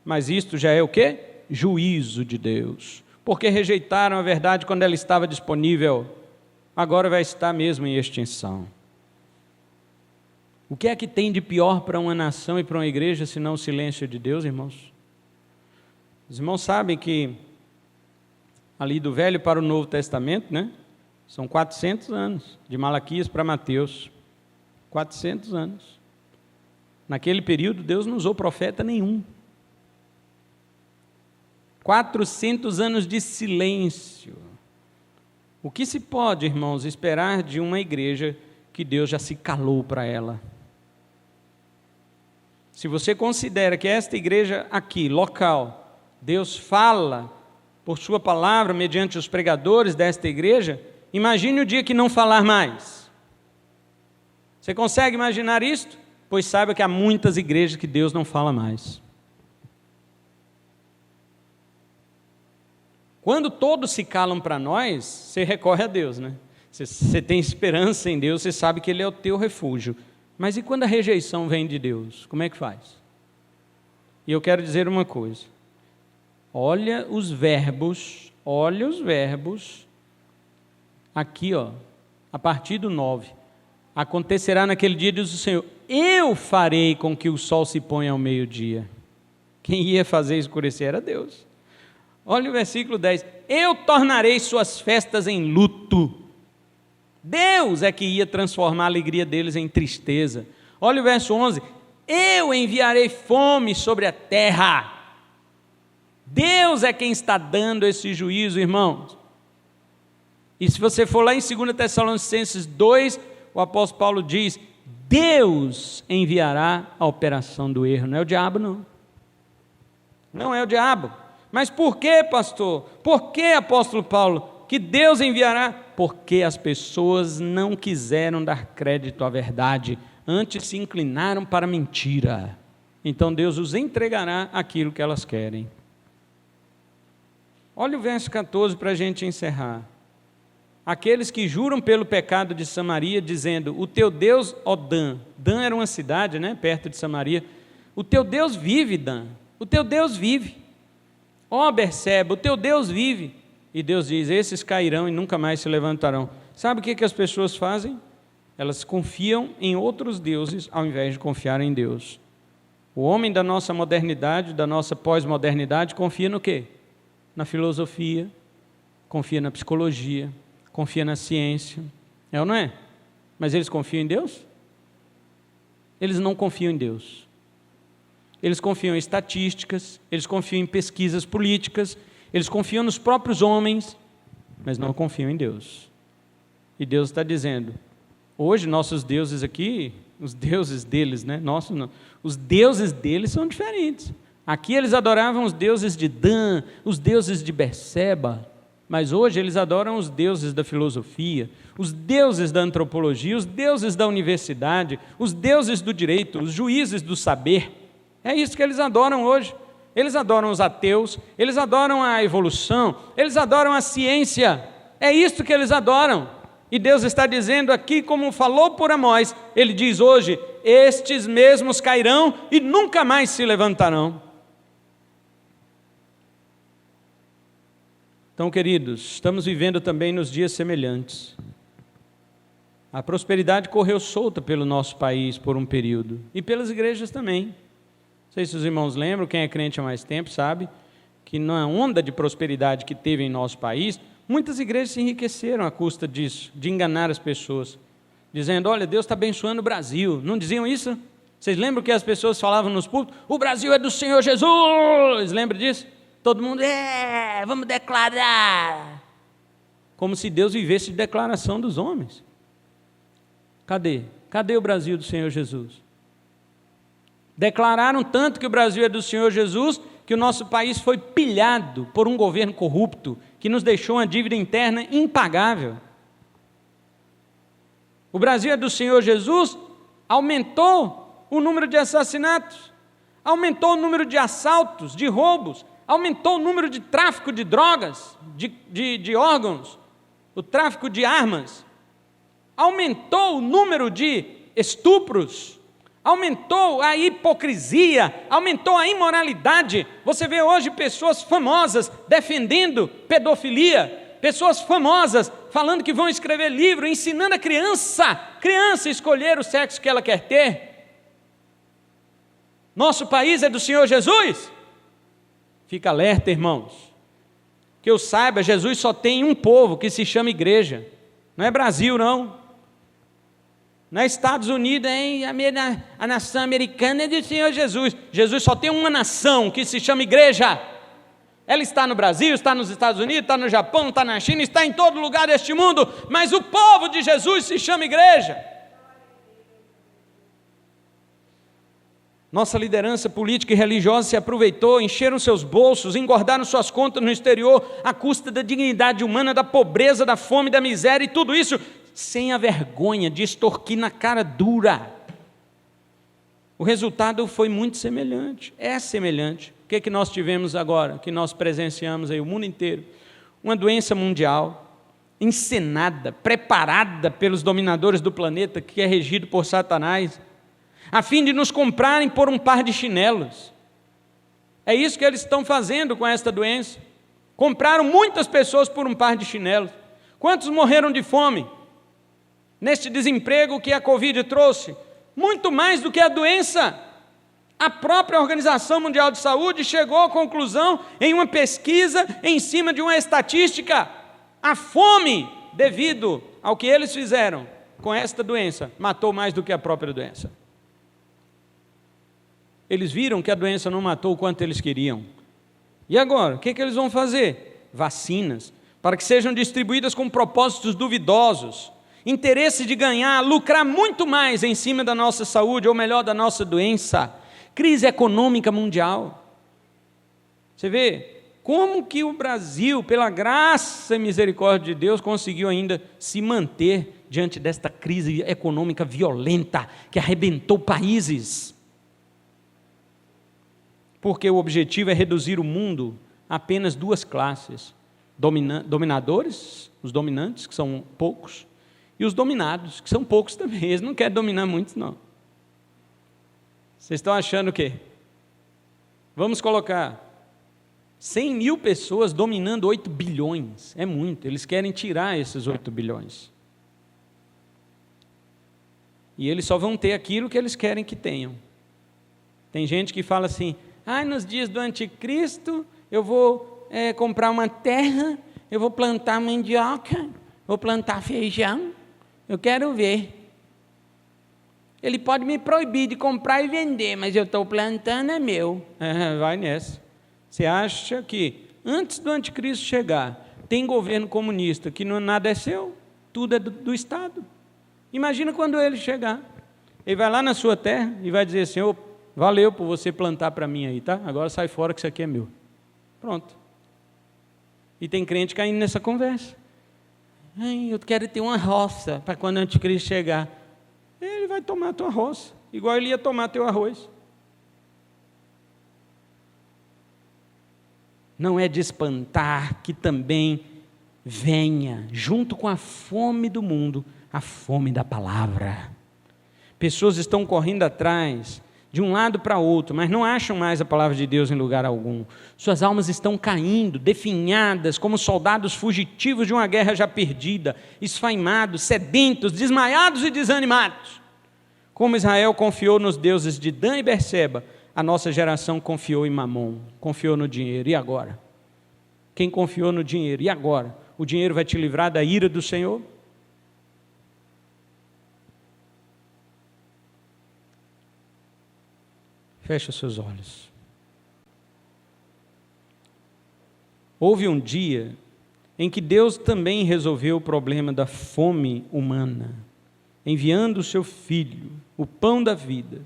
Mas isto já é o quê? Juízo de Deus, porque rejeitaram a verdade quando ela estava disponível, agora vai estar mesmo em extinção. O que é que tem de pior para uma nação e para uma igreja, senão o silêncio de Deus, irmãos? Os irmãos sabem que, ali do Velho para o Novo Testamento, né? São 400 anos, de Malaquias para Mateus, 400 anos. Naquele período, Deus não usou profeta nenhum. 400 anos de silêncio. O que se pode, irmãos, esperar de uma igreja que Deus já se calou para ela? Se você considera que esta igreja aqui, local, Deus fala por sua palavra, mediante os pregadores desta igreja, imagine o dia que não falar mais. Você consegue imaginar isto? Pois saiba que há muitas igrejas que Deus não fala mais. Quando todos se calam para nós, você recorre a Deus, né? Você tem esperança em Deus, você sabe que Ele é o teu refúgio. Mas e quando a rejeição vem de Deus? Como é que faz? E eu quero dizer uma coisa. Olha os verbos, aqui, ó, a partir do 9. Acontecerá naquele dia, diz o Senhor, eu farei com que o sol se ponha ao meio-dia. Quem ia fazer escurecer era Deus. Olha o versículo 10. Eu tornarei suas festas em luto. Deus é que ia transformar a alegria deles em tristeza. Olha o verso 11. Eu enviarei fome sobre a terra. Deus é quem está dando esse juízo, irmãos. E se você for lá em 2 Tessalonicenses 2, o apóstolo Paulo diz, Deus enviará a operação do erro. Não é o diabo, não. Não é o diabo. Mas por que, pastor? Por que, apóstolo Paulo, que Deus enviará? Porque as pessoas não quiseram dar crédito à verdade, antes se inclinaram para a mentira. Então Deus os entregará aquilo que elas querem. Olha o verso 14 para a gente encerrar. Aqueles que juram pelo pecado de Samaria, dizendo, o teu Deus, ó Dan, Dan era uma cidade, né, perto de Samaria, o teu Deus vive, Dan, o teu Deus vive. Ó Berseba, o teu Deus vive. E Deus diz, esses cairão e nunca mais se levantarão. Sabe o que as pessoas fazem? Elas confiam em outros deuses, ao invés de confiar em Deus. O homem da nossa modernidade, da nossa pós-modernidade, confia no quê? Na filosofia, confia na psicologia, confia na ciência. É ou não é? Mas eles confiam em Deus? Eles não confiam em Deus. Eles confiam em estatísticas, eles confiam em pesquisas políticas, eles confiam nos próprios homens, mas não confiam em Deus. E Deus está dizendo, hoje nossos deuses aqui, os deuses deles, né? Nossos não. Os deuses deles são diferentes. Aqui eles adoravam os deuses de Dan, os deuses de Berseba, mas hoje eles adoram os deuses da filosofia, os deuses da antropologia, os deuses da universidade, os deuses do direito, os juízes do saber. É isso que eles adoram hoje. Eles adoram os ateus, eles adoram a evolução, eles adoram a ciência. É isso que eles adoram. E Deus está dizendo aqui, como falou por Amós, Ele diz hoje, estes mesmos cairão e nunca mais se levantarão. Então, queridos, estamos vivendo também nos dias semelhantes. A prosperidade correu solta pelo nosso país por um período, e pelas igrejas também. Não sei se os irmãos lembram, quem é crente há mais tempo sabe que na onda de prosperidade que teve em nosso país, muitas igrejas se enriqueceram à custa disso, de enganar as pessoas, dizendo, olha, Deus está abençoando o Brasil. Não diziam isso? Vocês lembram que as pessoas falavam nos púlpitos? O Brasil é do Senhor Jesus! Lembra disso? Todo mundo, vamos declarar. Como se Deus vivesse de declaração dos homens. Cadê? Cadê o Brasil do Senhor Jesus? Declararam tanto que o Brasil é do Senhor Jesus, que o nosso país foi pilhado por um governo corrupto, que nos deixou uma dívida interna impagável. O Brasil é do Senhor Jesus, aumentou o número de assassinatos, aumentou o número de assaltos, de roubos, aumentou o número de tráfico de drogas, de órgãos, o tráfico de armas, aumentou o número de estupros, aumentou a hipocrisia, aumentou a imoralidade. Você vê hoje pessoas famosas defendendo pedofilia, pessoas famosas falando que vão escrever livro, ensinando a criança a escolher o sexo que ela quer ter. Nosso país é do Senhor Jesus? Fica alerta, irmãos. Que eu saiba, Jesus só tem um povo que se chama igreja. Não é Brasil, não. Não é Estados Unidos, hein? A nação americana é do Senhor Jesus. Jesus só tem uma nação que se chama igreja. Ela está no Brasil, está nos Estados Unidos, está no Japão, está na China, está em todo lugar deste mundo, mas o povo de Jesus se chama igreja. Nossa liderança política e religiosa se aproveitou, encheram seus bolsos, engordaram suas contas no exterior, à custa da dignidade humana, da pobreza, da fome, da miséria, e tudo isso sem a vergonha de extorquir na cara dura. O resultado foi muito semelhante, é semelhante. O que nós tivemos agora, que nós presenciamos aí o mundo inteiro? Uma doença mundial, encenada, preparada pelos dominadores do planeta, que é regido por Satanás, a fim de nos comprarem por um par de chinelos. É isso que eles estão fazendo com esta doença. Compraram muitas pessoas por um par de chinelos. Quantos morreram de fome? Neste desemprego que a Covid trouxe? Muito mais do que a doença. A própria Organização Mundial de Saúde chegou à conclusão, em uma pesquisa, em cima de uma estatística, a fome, devido ao que eles fizeram com esta doença, matou mais do que a própria doença. Eles viram que a doença não matou o quanto eles queriam. E agora, o que eles vão fazer? Vacinas, para que sejam distribuídas com propósitos duvidosos, interesse de ganhar, lucrar muito mais em cima da nossa saúde, ou melhor, da nossa doença. Crise econômica mundial. Você vê como que o Brasil, pela graça e misericórdia de Deus, conseguiu ainda se manter diante desta crise econômica violenta que arrebentou países. Porque o objetivo é reduzir o mundo a apenas duas classes: dominadores, os dominantes, que são poucos, e os dominados, que são poucos também. Eles não querem dominar muitos, não. Vocês estão achando o quê? Vamos colocar 100 mil pessoas dominando 8 bilhões. É muito. Eles querem tirar esses 8 bilhões. E eles só vão ter aquilo que eles querem que tenham. Tem gente que fala assim: nos dias do anticristo eu vou comprar uma terra, eu vou plantar mandioca, vou plantar feijão, eu quero ver. Ele pode me proibir de comprar e vender, mas eu estou plantando, é meu. Vai nessa. Você acha que antes do anticristo chegar, tem governo comunista que nada é seu, tudo é do Estado? Imagina quando ele chegar. Ele vai lá na sua terra e vai dizer: Senhor, valeu por você plantar para mim aí, tá? Agora sai fora que isso aqui é meu. Pronto. E tem crente caindo nessa conversa. Eu quero ter uma roça para quando o anticristo chegar. Ele vai tomar a tua roça, igual ele ia tomar teu arroz. Não é de espantar que também venha, junto com a fome do mundo, a fome da palavra. Pessoas estão correndo atrás, de um lado para outro, mas não acham mais a palavra de Deus em lugar algum. Suas almas estão caindo, definhadas, como soldados fugitivos de uma guerra já perdida, esfaimados, sedentos, desmaiados e desanimados. Como Israel confiou nos deuses de Dan e Berseba, a nossa geração confiou em Mamon, confiou no dinheiro. E agora? Quem confiou no dinheiro? E agora? O dinheiro vai te livrar da ira do Senhor? Feche os seus olhos. Houve um dia em que Deus também resolveu o problema da fome humana, enviando o seu Filho, o pão da vida,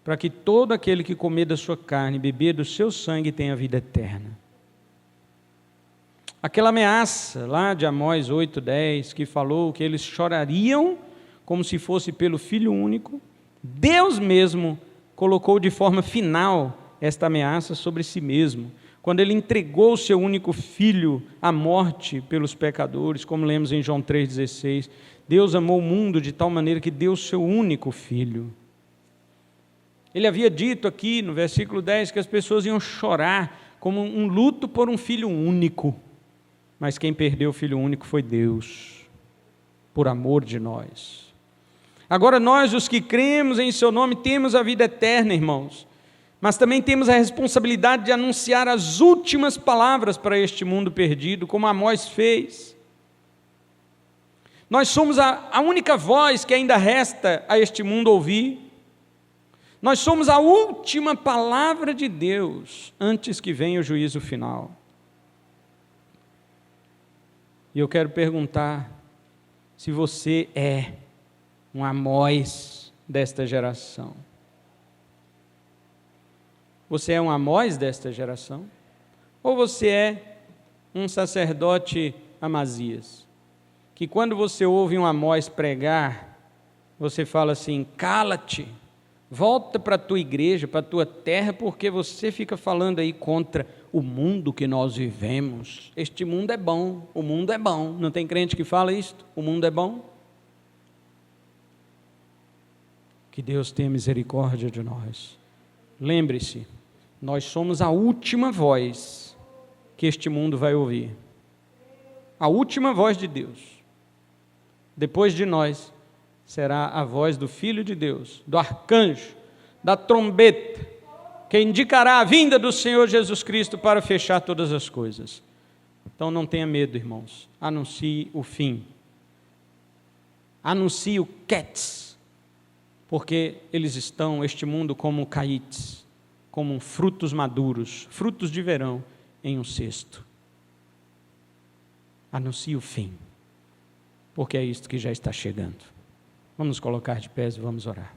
para que todo aquele que comer da sua carne e beber do seu sangue tenha vida eterna. Aquela ameaça lá de Amós 8:10, que falou que eles chorariam como se fosse pelo Filho único, Deus mesmo colocou de forma final esta ameaça sobre si mesmo, quando Ele entregou o seu único Filho à morte pelos pecadores, como lemos em João 3,16. Deus amou o mundo de tal maneira que deu o seu único Filho. Ele havia dito aqui no versículo 10 que as pessoas iam chorar como um luto por um filho único, mas quem perdeu o Filho único foi Deus, por amor de nós. Agora nós, os que cremos em seu nome, temos a vida eterna, irmãos, mas também temos a responsabilidade de anunciar as últimas palavras para este mundo perdido, como Amós fez. Nós somos a única voz que ainda resta a este mundo ouvir. Nós somos a última palavra de Deus antes que venha o juízo final. E eu quero perguntar se você é um Amós desta geração. Você é um Amós desta geração? Ou você é um sacerdote Amazias, que quando você ouve um Amós pregar, você fala assim: cala-te, volta para a tua igreja, para a tua terra, porque você fica falando aí contra o mundo que nós vivemos. Este mundo é bom, o mundo é bom. Não tem crente que fala isto? O mundo é bom? Que Deus tenha misericórdia de nós. Lembre-se, nós somos a última voz que este mundo vai ouvir. A última voz de Deus. Depois de nós, será a voz do Filho de Deus, do arcanjo, da trombeta, que indicará a vinda do Senhor Jesus Cristo para fechar todas as coisas. Então não tenha medo, irmãos. Anuncie o fim. Anuncie o Ketz. Porque eles estão, este mundo, como caites, como frutos maduros, frutos de verão, em um cesto. Anuncie o fim, porque é isto que já está chegando. Vamos nos colocar de pés e vamos orar.